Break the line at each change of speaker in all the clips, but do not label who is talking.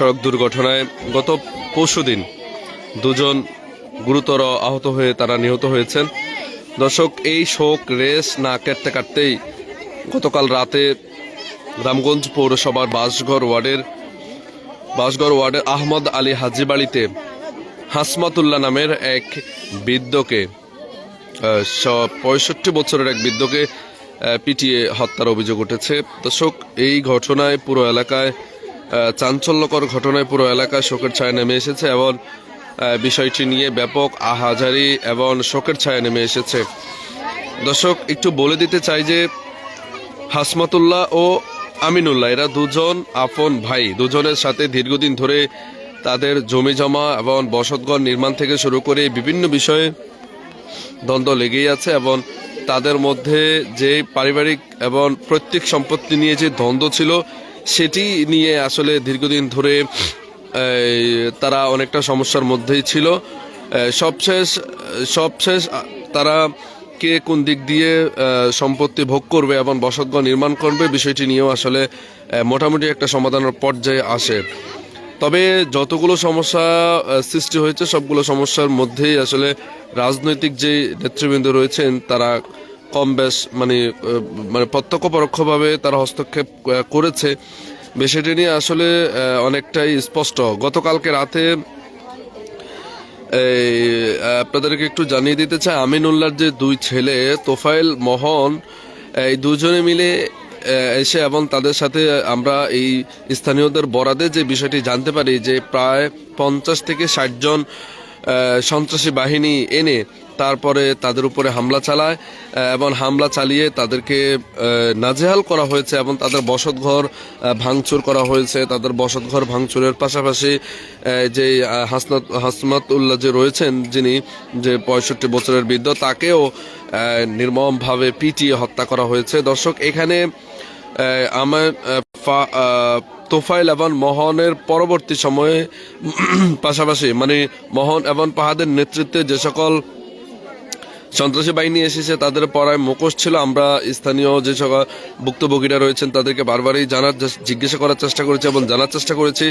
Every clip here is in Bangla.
সড়ক দুর্ঘটনায় গত পরশুদিন দুজন গুরুতর আহত হয়ে তারা নিহত হয়েছেন। দর্শক, এই শোক রেশ না কাটতে কাটতেই গতকাল রাতে রামগঞ্জ পৌরসভার বাসঘর ওয়ার্ডের আহমদ আলী হাজি বাড়িতে হাসমাতুল্লাহ নামের এক বৃদ্ধকে 65 বছরের এক বৃদ্ধকে পিটিয়ে হত্যার অভিযোগ উঠেছে। দর্শক, এই ঘটনায় পুরো এলাকায় চাঞ্চল্যকর ঘটনায় পুরো এলাকায় শোকের ছায়া নেমে এসেছে এবং বিষয়টি নিয়ে ব্যাপক আহাজারি এবং শোকের ছায়া নেমে এসেছে। দর্শক, একটু বলে দিতে চাই যে হাসমাতুল্লাহ ও আমিনুল্লাহ এরা দুজন আপন ভাই। দুজনের সাথে দীর্ঘদিন ধরে তাদের জমি জমা এবং বসতঘর নির্মাণ থেকে শুরু করে বিভিন্ন বিষয়ে দ্বন্দ্ব লেগেই আছে এবং তাদের মধ্যে যে পারিবারিক এবং প্রত্যেক সম্পত্তি নিয়ে যে দ্বন্দ্ব ছিল সেটি নিয়ে আসলে দীর্ঘদিন ধরে তারা অনেকটা সমস্যার মধ্যেই ছিল। সবশেষ তারা কে কোন দিক দিয়ে সম্পত্তি ভোগ করবে এবং বসতঘর নির্মাণ করবে বিষয়টি নিয়েও আসলে মোটামুটি একটা সমাধানের পর্যায়ে আসে। তবে যতগুলো সমস্যা সৃষ্টি হয়েছে সবগুলো সমস্যার মধ্যেই আসলে রাজনৈতিক যে নেতৃবৃন্দ রয়েছেন তারা কম বেশ মানে প্রত্যক্ষ পরোক্ষভাবে তারা হস্তক্ষেপ করেছে। বিষয়টি নিয়ে আসলে অনেকটাই স্পষ্ট। গতকালকে রাতে আপনাদেরকে একটু জানিয়ে দিতে চাই, আমিনুল্লাহর যে দুই ছেলে তোফায়েল, মোহন, এই দুজনে মিলে এসে এবং তাদের সাথে আমরা এই স্থানীয়দের বরাদে যে বিষয়টি জানতে পারি যে প্রায় 50 থেকে 60 জন সন্ত্রাসী বাহিনী এনে তারপরে তাদের উপরে হামলা চালায় এবং হামলা চালিয়ে তাদেরকে নাজেহাল করা হয়েছে এবং তাদের বসতঘর ভাঙচুর করা হয়েছে। তাদের বসতঘর ভাঙচুরের পাশাপাশি যে হাসমাতুল্লাহ যে রয়েছেন, যিনি যে 65 বছরের বৃদ্ধ, তাকেও নির্মমভাবে পিটিয়ে হত্যা করা হয়েছে। দর্শক, এখানে আমার তোফায়েল এবং মোহনের পরবর্তী সময়ে পাশাপাশি মোহন এবং ফাহাদের নেতৃত্বে যে সকল সন্ত্রাসী বাহিনী এসেছে তাদের পড়ায় মুখোশ ছিল। আমরা স্থানীয় যে সকল ভুক্তভোগীরা রয়েছেন তাদেরকে বারবারই জিজ্ঞাসা করার চেষ্টা করেছি এবং জানার চেষ্টা করেছি।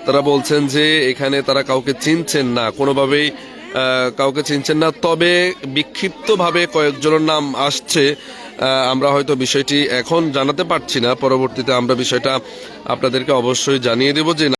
তারা বলছেন যে এখানে তারা কাউকে চিনছেন না, কোনোভাবেই কাউকে চিনছেন না। তবে বিক্ষিপ্তভাবে কয়েকজনের নাম আসছে। আমরা হয়তো বিষয়টি এখন জানাতে পারছি না, পরবর্তীতে আমরা বিষয়টা আপনাদেরকে অবশ্যই জানিয়ে দেব যে